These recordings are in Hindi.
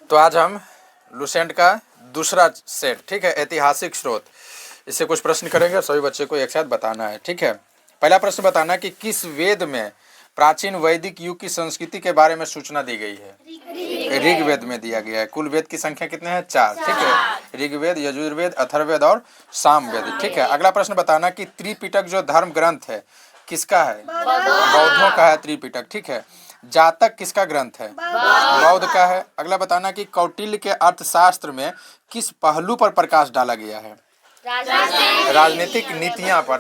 तो आज हम लुसेंट का दूसरा सेट, ठीक है, ऐतिहासिक स्रोत, इससे कुछ प्रश्न करेंगे और सभी बच्चे को एक साथ बताना है, ठीक है। पहला प्रश्न बताना कि किस वेद में प्राचीन वैदिक युग की संस्कृति के बारे में सूचना दी गई है। ऋग्वेद में दिया गया है। कुल वेद की संख्या कितने हैं? 4, ठीक है। ऋग्वेद, यजुर्वेद, अथर्ववेद और सामवेद, ठीक है। अगला प्रश्न बताना कि त्रिपिटक जो धर्म ग्रंथ है किसका है? बौद्धों का है त्रिपिटक, ठीक है। जातक किसका ग्रंथ है? बौद्ध का है। अगला बताना कि कौटिल्य के अर्थशास्त्र में किस पहलू पर प्रकाश डाला गया है? राजनीतिक नीतियां पर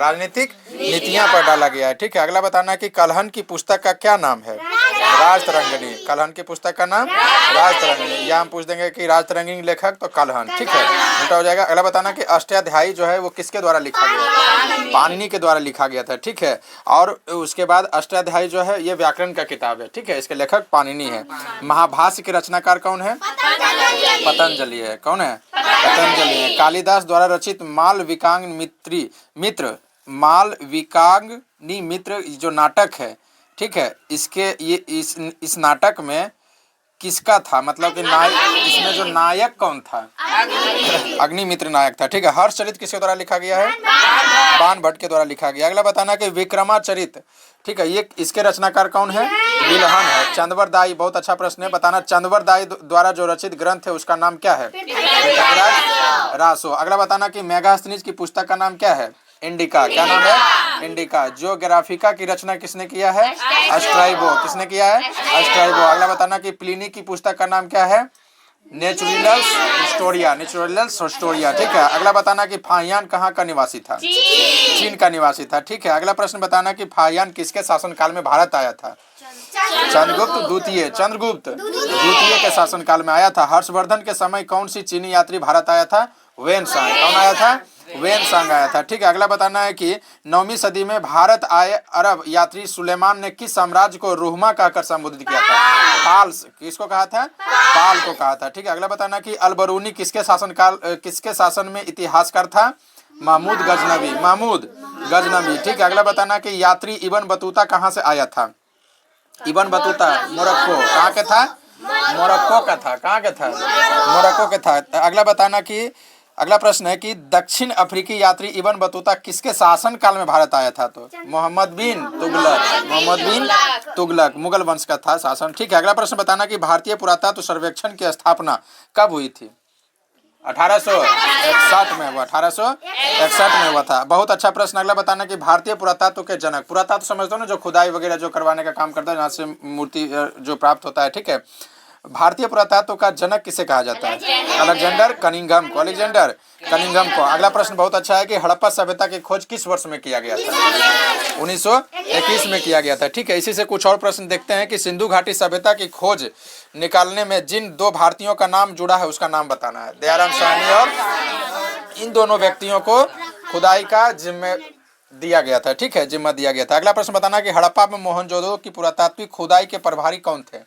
डाला गया है, ठीक है। अगला बताना कि कलहन की पुस्तक का क्या नाम है? राजतरंगिणी। कलहन की पुस्तक का नाम राजतरंगिणी। या हम पूछ देंगे कि राजतरंगिणी लेखक, तो कलहन, ठीक है, उल्टा हो जाएगा। अगला बताना कि अष्टाध्यायी जो है वो किसके द्वारा लिखा गया? पाणिनि के द्वारा लिखा गया था, ठीक है। और उसके बाद अष्टाध्यायी जो है ये व्याकरण का किताब है, ठीक है, इसके लेखक पाणिनि है। महाभाष्य के रचनाकार कौन है? पतंजलि है। कौन है? पतंजलि है। कालिदास द्वारा रचित मालविकाग्नि मित्र जो नाटक है, ठीक है, इस नाटक में किसका था? मतलब कि इसमें जो नायक कौन था? अग्निमित्र नायक था, ठीक है। हर्षचरित किसके द्वारा लिखा गया है? बाण भट्ट के द्वारा लिखा गया। अगला बताना कि विक्रमाचरित, ठीक है, ये इसके रचनाकार कौन है? बिलहन है। चंद्रवरदायी, बहुत अच्छा प्रश्न है, बताना चंद्रवरदायी द्वारा जो रचित ग्रंथ है उसका नाम क्या है? रासो। अगला बताना कि मेगास्थनीज की पुस्तक का नाम क्या है? इंडिका। क्या नाम है? इंडिका। जियोग्राफिका की रचना किसने किया है? स्ट्राइबो। किसने किया है? स्ट्राइबो। अगला बताना कि प्लिनी की पुस्तक का नाम क्या है? नेचुरल्स हिस्टोरिया, ठीक है। अगला बताना कि फाहियान कहाँ का निवासी था? चीन का निवासी था, ठीक है। अगला प्रश्न बताना कि फाहियान किसके शासनकाल में भारत आया था? चंद्रगुप्त द्वितीय के शासनकाल में आया था। हर्षवर्धन के समय कौन सी चीनी यात्री भारत आया था? वेनसांग। कौन आया था? वेनसांग आया था, ठीक है। अगला बताना है कि 9वीं सदी में भारत आए अरब यात्री सुलेमान ने किस साम्राज्य को रोहमा कहकर संबोधित किया था? पाल। किसको कहा था? पाल को कहा था, ठीक है। अगला बताना कि अलबरूनी किसके शासन में इतिहासकार था? महमूद गजनवी, ठीक है। अगला बताना कि यात्री इब्न बतूता कहाँ से आया था? Ibn Battuta Morocco. कहाँ के था? मोरक्को का था। कहाँ के था? मोरक्को के था। अगला बताना कि अगला प्रश्न है कि दक्षिण अफ्रीकी यात्री इब्न बतूता किसके शासन काल में भारत आया था? तो मोहम्मद बिन तुगलक मुगल वंश का था शासन, ठीक है। अगला प्रश्न बताना कि भारतीय पुरातत्व सर्वेक्षण की स्थापना कब हुई थी? 1861 में हुआ। 1861 में हुआ था। बहुत अच्छा प्रश्न। अगला बताना कि भारतीय पुरातत्व के जनक, पुरातत्व समझते हो ना, जो खुदाई वगैरह जो करवाने का काम करता है, जहाँ से मूर्ति जो प्राप्त होता है, ठीक है। भारतीय पुरातत्व का जनक किसे कहा जाता है? अलेक्जेंडर कनिंघम को। अगला प्रश्न बहुत अच्छा है कि हड़प्पा सभ्यता की खोज किस वर्ष में किया गया था? 1921 में किया गया था, ठीक है। इसी से कुछ और प्रश्न देखते हैं कि सिंधु घाटी सभ्यता की खोज निकालने में जिन 2 भारतीयों का नाम जुड़ा है उसका नाम बताना है। दयाराम साहनी और इन दोनों व्यक्तियों को खुदाई का जिम्मे दिया गया था, ठीक है, जिम्मा दिया गया था। अगला प्रश्न बताना कि हड़प्पा में मोहनजोदड़ो की पुरातात्विक खुदाई के प्रभारी कौन थे?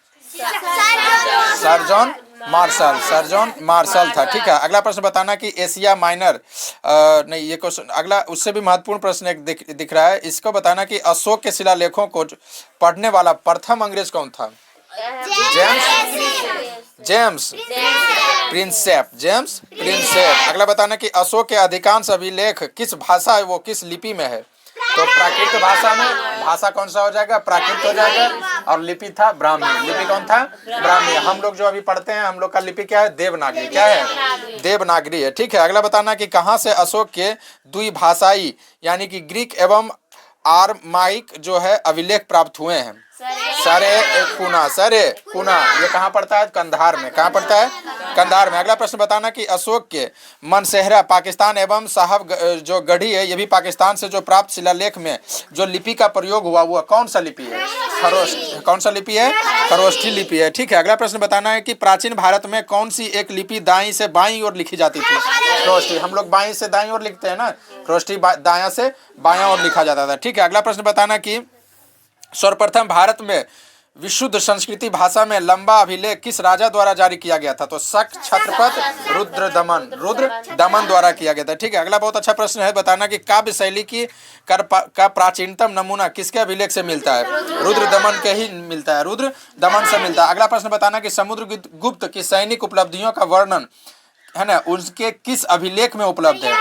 सर जॉन मार्शल था, ठीक है। अगला प्रश्न बताना कि एशिया माइनर नहीं, ये क्वेश्चन अगला उससे भी महत्वपूर्ण प्रश्न एक दिख रहा है। इसको बताना कि अशोक के शिलालेखों को पढ़ने वाला प्रथम अंग्रेज कौन था? James Prinsep. अगला बताना कि अशोक के अधिकांश अभिलेख किस भाषा है, वो किस लिपि में है? तो प्राकृत भाषा में। भाषा कौन सा हो जाएगा? प्राकृत हो जाएगा। और लिपि था ब्राह्मी। लिपि कौन था? ब्राह्मी। हम लोग जो अभी पढ़ते हैं, हम लोग का लिपि क्या है? देवनागरी। क्या है? देवनागरी है, ठीक है। अगला बताना कि कहाँ से अशोक के द्विभाषाई यानी कि ग्रीक एवं आरमाइक जो है अभिलेख प्राप्त हुए हैं? सरे कुना। ये कहाँ पड़ता है? कंधार में। कहाँ पड़ता है? कंधार में। अगला प्रश्न बताना कि अशोक के मनसेहरा पाकिस्तान एवं साहब जो गढ़ी है, ये भी पाकिस्तान से जो प्राप्त शिलालेख में जो लिपि का प्रयोग हुआ वो कौन सा लिपि है? कौन सा लिपि है? खरोष्ठी लिपि है, ठीक है। अगला प्रश्न बताना है कि प्राचीन भारत में कौन सी एक लिपि दाईं से बाईं ओर लिखी जाती थी? खरोष्ठी। हम लोग बाईं से दाईं ओर लिखते हैं ना, खरोष्ठी दायां से बायां ओर लिखा जाता था, ठीक है। अगला प्रश्न बताना कि सर्वप्रथम भारत में विशुद्ध संस्कृति भाषा में लंबा अभिलेख किस राजा द्वारा जारी किया गया था? तो शक छत्रपत रुद्रदमन द्वारा किया गया था। ठीक है, अगला बहुत अच्छा प्रश्न है, बताना कि काव्य शैली की का प्राचीनतम नमूना किसके अभिलेख से मिलता है? रुद्रदमन के ही मिलता है, रुद्रदमन से मिलता है। अगला प्रश्न बताना कि समुद्रगुप्त की सैनिक उपलब्धियों का वर्णन है ना उनके किस अभिलेख में उपलब्ध है?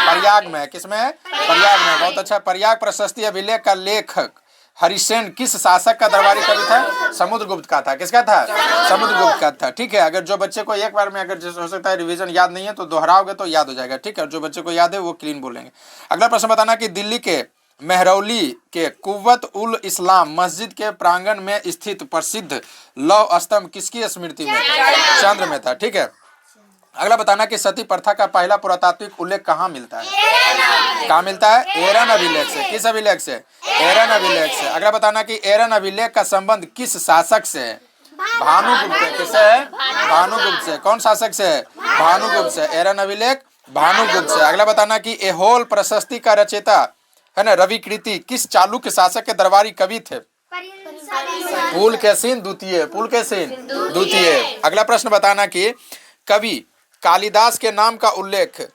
प्रयाग में। किसमें है? प्रयाग में। बहुत अच्छा। प्रयाग प्रशस्ति अभिलेख का लेखक हरिसेन किस शासक का दरबारी कवि था? समुद्रगुप्त का था। किसका था? समुद्रगुप्त का था। ठीक है, अगर जो बच्चे को एक बार में अगर जैसे हो सकता है रिवीजन याद नहीं है तो दोहराओगे तो याद हो जाएगा। ठीक है, जो बच्चे को याद है वो क्लीन बोलेंगे। अगला प्रश्न बताना कि दिल्ली के मेहरौली के कुव्वत उल इस्लाम मस्जिद के प्रांगण में स्थित प्रसिद्ध लौह स्तंभ किसकी स्मृति में था? चंद्र में था। ठीक है, अगला बताना कि सती प्रथा का पहला पुरातात्विक उल्लेख कहाँ मिलता है? कहाँ मिलता है? एरन अभिलेख से। किस अभिलेख से? एरन अभिलेख से। अगला बताना कि एरन अभिलेख का संबंध किस शासक से है? भानुगुप्त से। किससे है? भानुगुप्त से। कौन शासक से है? भानुगुप्त से। एरन अभिलेख भानुगुप्त से। अगला बताना कि एहोल प्रशस्ति का रचयिता है ना रविकृति किस चालुक्य शासक के दरबारी कवि थे? पुलकेशिन द्वितीय। पुलकेशिन द्वितीय। अगला प्रश्न बताना कि कवि कालिदास के नाम का उल्लेख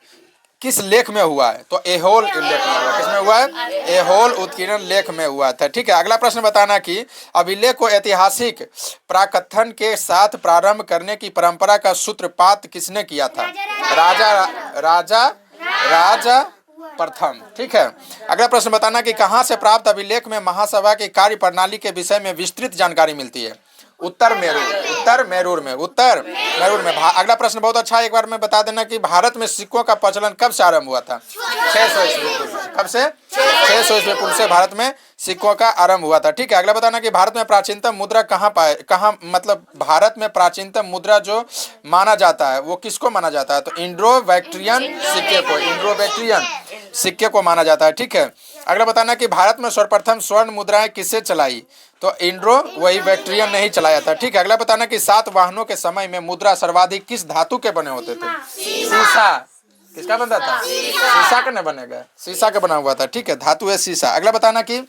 किस लेख में हुआ है? तो एहोल लेख में हुआ। किसमें हुआ है? एहोल उत्कीर्णन लेख में हुआ था। ठीक है, अगला प्रश्न बताना कि अभिलेख को ऐतिहासिक प्राकथन के साथ प्रारंभ करने की परंपरा का सूत्रपात किसने किया था? राजा प्रथम। ठीक है, अगला प्रश्न बताना कि कहाँ से प्राप्त अभिलेख में महासभा की कार्य प्रणाली के विषय में विस्तृत जानकारी मिलती है? उत्तर मैरूर में। अगला प्रश्न बहुत अच्छा, एक बार में बता देना कि भारत में सिक्कों का प्रचलन कब से आरंभ हुआ था? 600 ईस्वी पूर्व। कब से? 600 ईस्वी पूर्व से भारत में सिक्कों का आरंभ हुआ था। ठीक है, अगला बताना कि भारत में प्राचीनतम मुद्रा कहाँ मतलब भारत में प्राचीनतम मुद्रा जो माना जाता है वो किसको माना जाता है? तो इंडो बैक्ट्रियन सिक्के को माना जाता है। ठीक है, अगला बताना कि भारत में सर्वप्रथम स्वर्ण मुद्राएं किससे चलाई? तो इंड्रो वही बैक्ट्रियन नहीं चलाया था। ठीक है, अगला बताना कि सातवाहनों के समय में मुद्रा सर्वाधिक किस धातु के बने होते थे? शीशा। किसका बनता था? शीशा का नहीं बनेगा, शीशा का बना हुआ था। ठीक है, धातु है शीशा। अगला बताना कि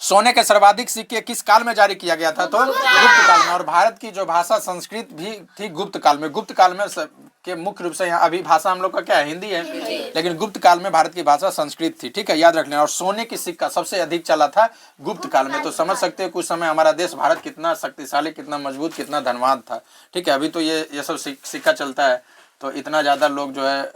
सोने के सर्वाधिक सिक्के किस काल में जारी किया गया था? तो गुप्त काल में। और भारत की जो भाषा संस्कृत भी थी गुप्त काल में। गुप्त काल में के मुख्य रूप से यहाँ अभी भाषा हम लोग का क्या है? हिंदी है, लेकिन गुप्त काल में भारत की भाषा संस्कृत थी। ठीक है, याद रख लेना। और सोने की सिक्का सबसे अधिक चला था गुप्त काल में। तो समझ सकते हैं कुछ समय हमारा देश भारत कितना शक्तिशाली, कितना मजबूत, कितना धनवान था। ठीक है, अभी तो ये सब सिक्का चलता है तो इतना ज़्यादा लोग जो है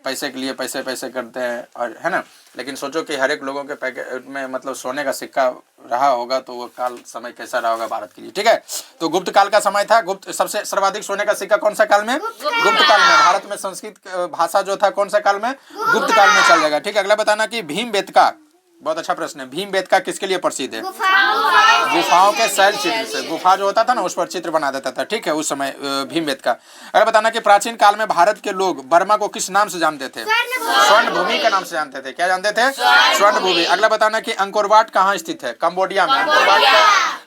पैसे के लिए पैसे करते हैं, और है ना। लेकिन सोचो कि हर एक लोगों के पैकेट में मतलब सोने का सिक्का रहा होगा तो वो काल समय कैसा रहा होगा भारत के लिए। ठीक है, तो गुप्त काल का समय था। गुप्त सबसे सर्वाधिक सोने का सिक्का कौन सा काल में? गुप्त काल में। भारत में संस्कृत भाषा जो था कौन सा काल में? गुप्त काल में चल जाएगा। ठीक है, अगला बताना कि भीमबेटका, बहुत अच्छा प्रश्न है, भीमबेटका किसके लिए प्रसिद्ध है? गुफाओं के शैल चित्र से। गुफा जो होता था ना उस पर चित्र बना देता था। ठीक है, उस समय भीमबेटका। अगर बताना कि प्राचीन काल में भारत के लोग बर्मा को किस नाम से जानते थे? स्वर्ण भूमि के नाम से जानते थे। क्या जानते थे? स्वर्ण भूमि। अगला बताना कि अंकोर वाट कहाँ स्थित है? कंबोडिया में।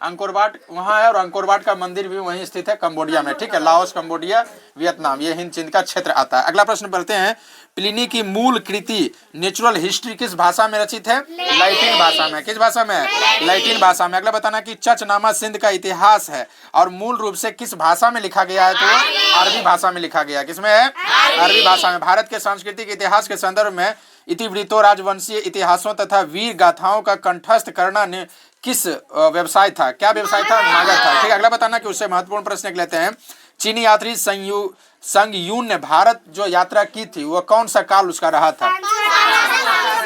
अंकोर वाट वहाँ है और अंकोर वाट का मंदिर भी वहीं स्थित है, कंबोडिया में। ठीक है, लाओस, कंबोडिया, वियतनाम, ये हिंद चीन का क्षेत्र आता है। अगला प्रश्न पढ़ते हैं, प्लिनी की मूल कृति नेचुरल हिस्ट्री किस भाषा में रचित है? लैटिन भाषा में। किस भाषा में? लैटिन भाषा में। अगला बताना कि चचनामा सिंध का इतिहास है और मूल रूप से किस भाषा में लिखा गया है? तो अरबी भाषा में लिखा गया। किसमें है? अरबी भाषा में। भारत के सांस्कृतिक इतिहास के संदर्भ में इतिवृत्तों, राजवंशीय इतिहासों तथा वीर गाथाओं का कंठस्थ करना ने किस व्यवसाय था? क्या व्यवसाय था? नागर था। ठीक है, अगला बताना कि उससे महत्वपूर्ण प्रश्न लेते हैं, चीनी यात्री संग यून ने भारत जो यात्रा की थी वो कौन सा काल उसका रहा था?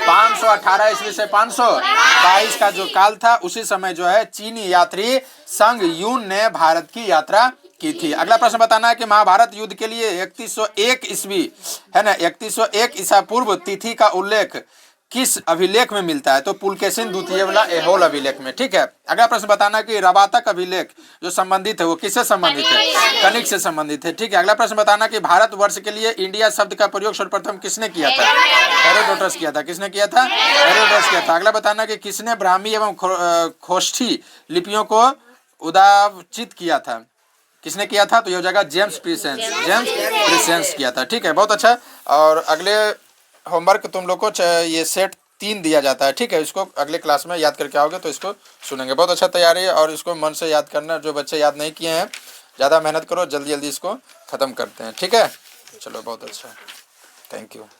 518 ईस्वी से 522 का जो काल था उसी समय जो है चीनी यात्री संग यून ने भारत की यात्रा की थी। अगला प्रश्न बताना है कि महाभारत युद्ध के लिए 3101 ईस्वी है ना 3101 ईसा पूर्व तिथि का उल्लेख किस अभिलेख में मिलता है? तो पुलकेशिन द्वितीय वाला एहोल अभिलेख में। ठीक है, अगला प्रश्न बताना कि रवातक अभिलेख जो संबंधित है वो किससे संबंधित है? कनिक से संबंधित है। ठीक है, अगला प्रश्न बताना कि भारतवर्ष के लिए इंडिया शब्द का प्रयोग सर्वप्रथम किसने किया था? हेरोडोटस किया था। किसने किया था? हेरोडोटस किया था। अगला बताना कि किसने ब्राह्मी एवं खोष्ठी लिपियों को उदावचित किया था? किसने किया था? तो ये हो जाएगा जेम्स प्रिसेंस किया था। ठीक है, बहुत अच्छा। और अगले होमवर्क तुम लोग को ये सेट 3 दिया जाता है। ठीक है, इसको अगले क्लास में याद करके आओगे तो इसको सुनेंगे। बहुत अच्छा तैयारी है और इसको मन से याद करना। जो बच्चे याद नहीं किए हैं ज़्यादा मेहनत करो, जल्दी जल्दी इसको ख़त्म करते हैं। ठीक है, चलो बहुत अच्छा, थैंक यू।